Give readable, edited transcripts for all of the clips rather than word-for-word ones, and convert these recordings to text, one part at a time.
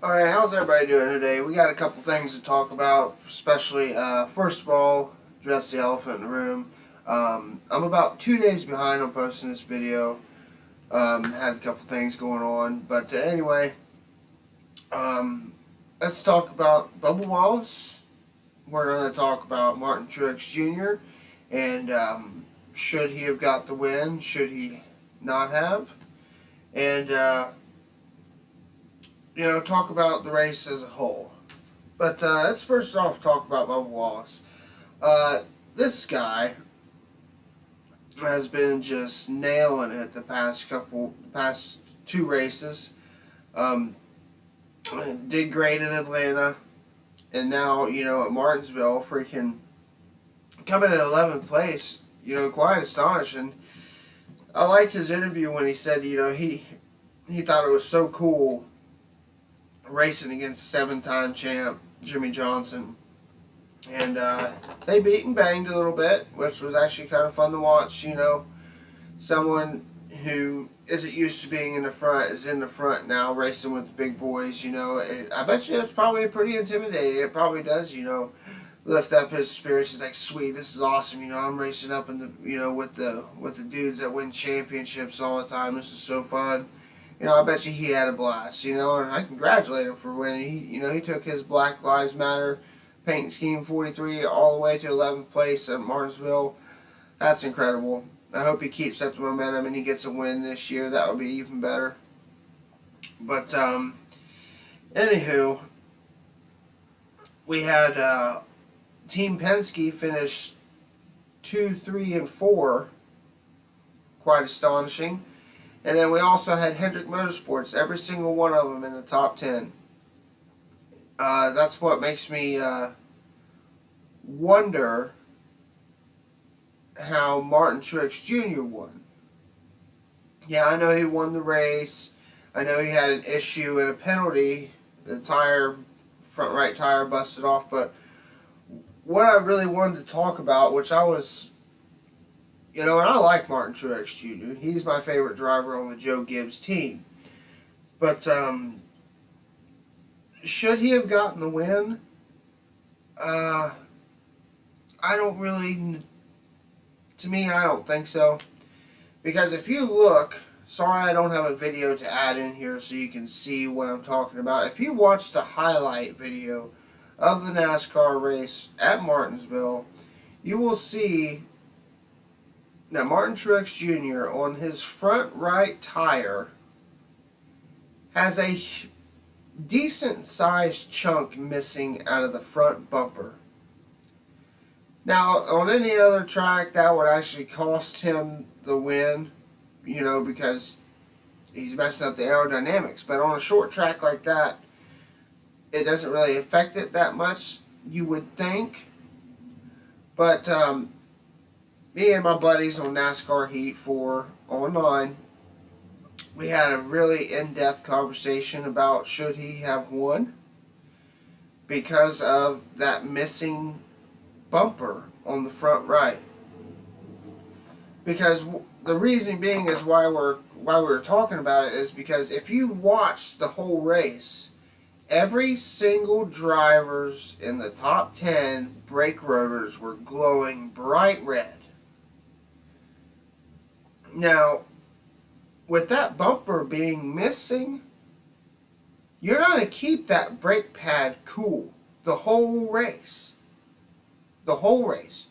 Alright, how's everybody doing today? We got a couple things to talk about, especially, first of all, address the elephant in the room. I'm about 2 days behind on posting this video. Had a couple things going on, but anyway, let's talk about Bubba Wallace. We're going to talk about Martin Truex Jr. and should he have got the win, should he not have, and talk about the race as a whole. But let's first off talk about Bubba Wallace. This guy has been just nailing it the past two races. Did great in Atlanta, and now at Martinsville, freaking coming in 11th place. Quite astonishing. I liked his interview when he said he thought it was so cool racing against 7-time champ Jimmy Johnson, and they beat and banged a little bit, which was actually kind of fun to watch. Someone who isn't used to being in the front is in the front now, racing with the big boys. I bet you it's probably pretty intimidating. It probably does, lift up his spirits. He's like, sweet, this is awesome. I'm racing up in the with the dudes that win championships all the time. This is so fun. I bet you he had a blast, and I congratulate him for winning. He took his Black Lives Matter paint scheme 43 all the way to 11th place at Martinsville. That's incredible. I hope he keeps up the momentum and he gets a win this year. That would be even better. But, anywho, we had Team Penske finish 2, 3, and 4. Quite astonishing. And then we also had Hendrick Motorsports, every single one of them in the top 10. That's what makes me wonder how Martin Truex Jr. won. Yeah, I know he won the race. I know he had an issue and a penalty. The front right tire busted off. But what I really wanted to talk about, which I was... and I like Martin Truex Jr. He's my favorite driver on the Joe Gibbs team. But, should he have gotten the win? I don't really... To me, I don't think so. Because if you look... Sorry I don't have a video to add in here so you can see what I'm talking about. If you watch the highlight video of the NASCAR race at Martinsville, you will see... Now, Martin Truex Jr. on his front right tire has a decent sized chunk missing out of the front bumper. Now, on any other track, that would actually cost him the win, because he's messing up the aerodynamics. But on a short track like that, it doesn't really affect it that much, you would think. But, me and my buddies on NASCAR Heat 4 online, we had a really in-depth conversation about should he have won because of that missing bumper on the front right. Because the reason being is why we're talking about it is because if you watch the whole race, every single drivers in the top 10 brake rotors were glowing bright red. Now, with that bumper being missing, you're going to keep that brake pad cool the whole race. The whole race.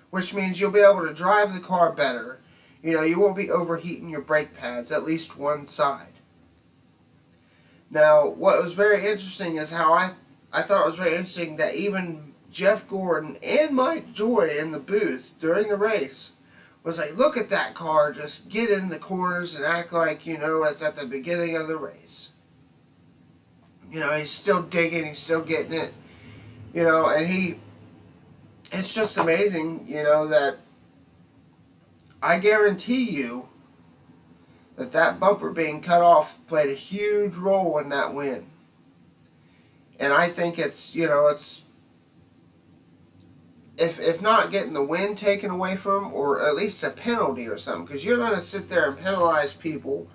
Which means you'll be able to drive the car better. You won't be overheating your brake pads, at least one side. Now, what was very interesting is how I thought it was very interesting that even Jeff Gordon and Mike Joy in the booth during the race was like, look at that car, just get in the corners and act like, it's at the beginning of the race. He's still digging, he's still getting it, and it's just amazing, that I guarantee you that bumper being cut off played a huge role in that win. And I think it's, if not getting the win taken away from him, or at least a penalty or something, because you're going to sit there and penalize people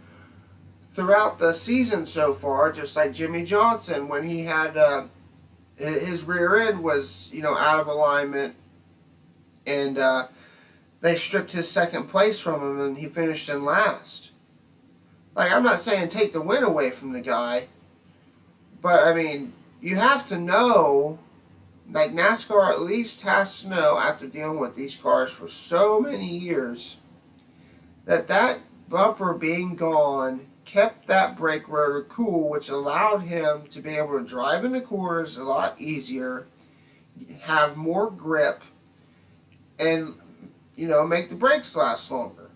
throughout the season so far, just like Jimmy Johnson, when he had his rear end was, out of alignment, and they stripped his second place from him, and he finished in last. Like, I'm not saying take the win away from the guy, but I mean, you have to know, like NASCAR at least has to know, after dealing with these cars for so many years, that bumper being gone kept that brake rotor cool, which allowed him to be able to drive in the corners a lot easier, have more grip, and, make the brakes last longer.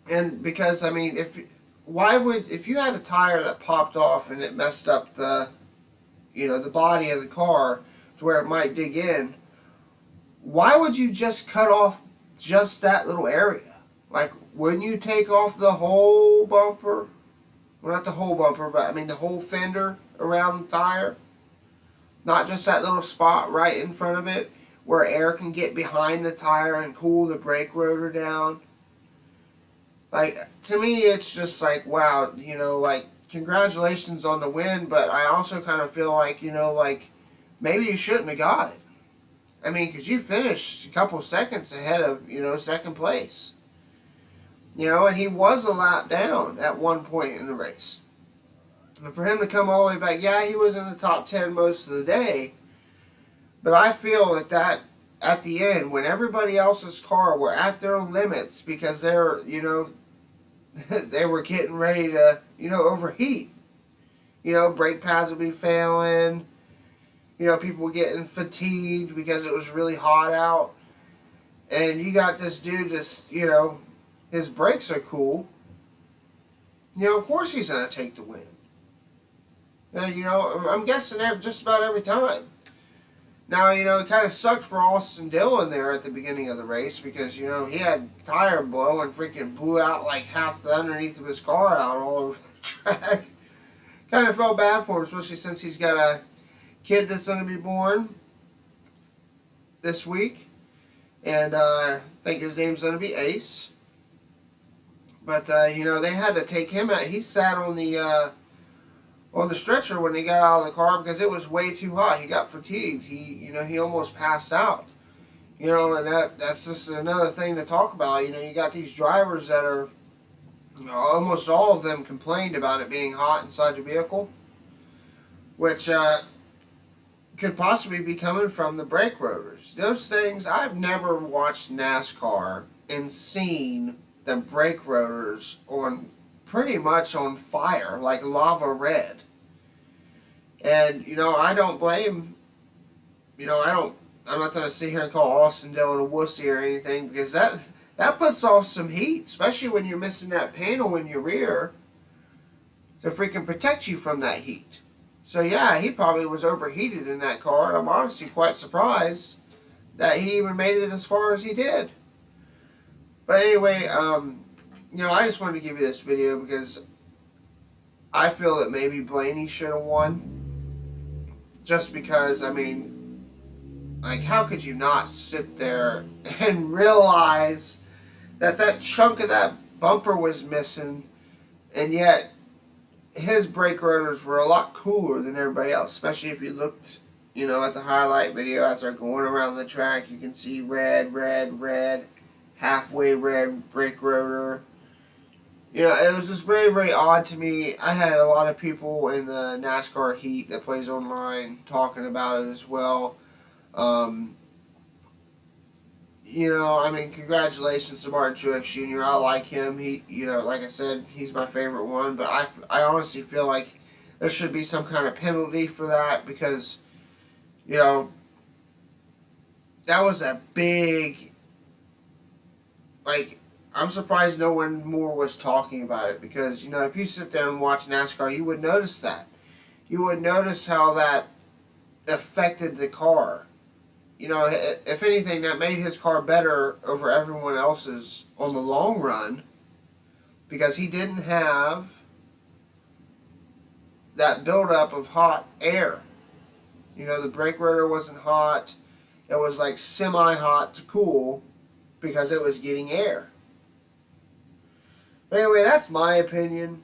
And because, I mean, if you had a tire that popped off and it messed up the body of the car to where it might dig in, why would you just cut off just that little area? Like, wouldn't you take off the whole bumper? Well, not the whole bumper, but I mean the whole fender around the tire? Not just that little spot right in front of it where air can get behind the tire and cool the brake rotor down? Like, to me, it's just like, wow, like, congratulations on the win, but I also kind of feel like, maybe you shouldn't have got it. I mean, because you finished a couple seconds ahead of, second place. And he was a lap down at one point in the race. And for him to come all the way back, yeah, he was in the top 10 most of the day, but I feel that at the end, when everybody else's car were at their limits because they're, they were getting ready to, overheat. Brake pads would be failing. People were getting fatigued because it was really hot out. And you got this dude just, his brakes are cool. Of course he's going to take the win. And, I'm guessing just about every time. Now, it kind of sucked for Austin Dillon there at the beginning of the race because, he had tire blow and freaking blew out like half the underneath of his car out all over the track. Kind of felt bad for him, especially since he's got a kid that's going to be born this week. And I think his name's going to be Ace. But, they had to take him out. He sat on the stretcher when he got out of the car because it was way too hot. He got fatigued. He almost passed out. And that's just another thing to talk about. You got these drivers that are, almost all of them complained about it being hot inside the vehicle, which could possibly be coming from the brake rotors. Those things, I've never watched NASCAR and seen the brake rotors pretty much on fire, like lava red. And, I don't blame, I'm not going to sit here and call Austin Dillon a wussy or anything, because that puts off some heat, especially when you're missing that panel in your rear to freaking protect you from that heat. So yeah, he probably was overheated in that car, and I'm honestly quite surprised that he even made it as far as he did. But anyway, I just wanted to give you this video because I feel that maybe Blaney should have won. Just because, I mean, like, how could you not sit there and realize that chunk of that bumper was missing, and yet his brake rotors were a lot cooler than everybody else, especially if you looked, at the highlight video as they're going around the track. You can see red, red, red, halfway red brake rotor. It was just very, very odd to me. I had a lot of people in the NASCAR Heat that plays online talking about it as well. I mean, congratulations to Martin Truex Jr. I like him. He, like I said, he's my favorite one. But I honestly feel like there should be some kind of penalty for that because, that was a big, like, I'm surprised no one more was talking about it because, if you sit there and watch NASCAR, you would notice that. You would notice how that affected the car. If anything, that made his car better over everyone else's on the long run because he didn't have that buildup of hot air. The brake rotor wasn't hot. It was like semi-hot to cool because it was getting air. But anyway, that's my opinion.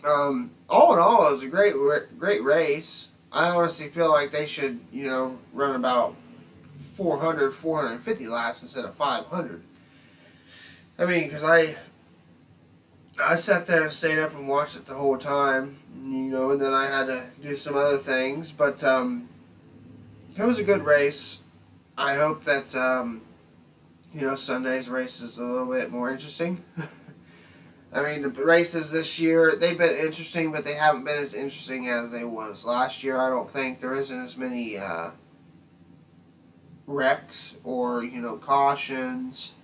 All in all, it was a great race. I honestly feel like they should, run about 400, 450 laps instead of 500. I mean, because I sat there and stayed up and watched it the whole time, and then I had to do some other things. But it was a good race. I hope that, Sunday's race is a little bit more interesting. I mean, the races this year, they've been interesting, but they haven't been as interesting as they was last year. I don't think there isn't as many wrecks or, cautions.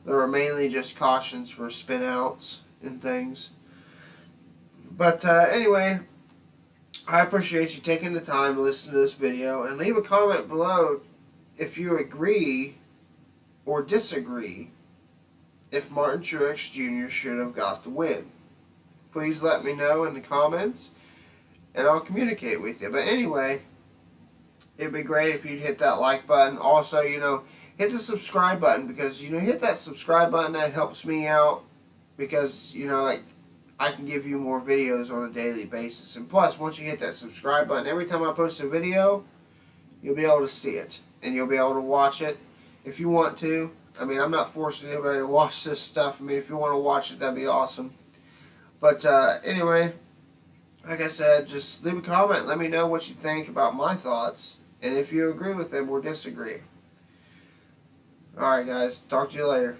There were mainly just cautions for spin-outs and things. But anyway, I appreciate you taking the time to listen to this video, and leave a comment below if you agree or disagree if Martin Truex Jr. should have got the win. Please let me know in the comments, and I'll communicate with you. But anyway, it'd be great if you'd hit that like button. Also, hit the subscribe button, because, hit that subscribe button. That helps me out, because, I can give you more videos on a daily basis. And plus, once you hit that subscribe button, every time I post a video, you'll be able to see it, and you'll be able to watch it if you want to. I mean, I'm not forcing anybody to watch this stuff. I mean, if you want to watch it, that'd be awesome. But anyway, like I said, just leave a comment. Let me know what you think about my thoughts, and if you agree with them or disagree. Alright guys, talk to you later.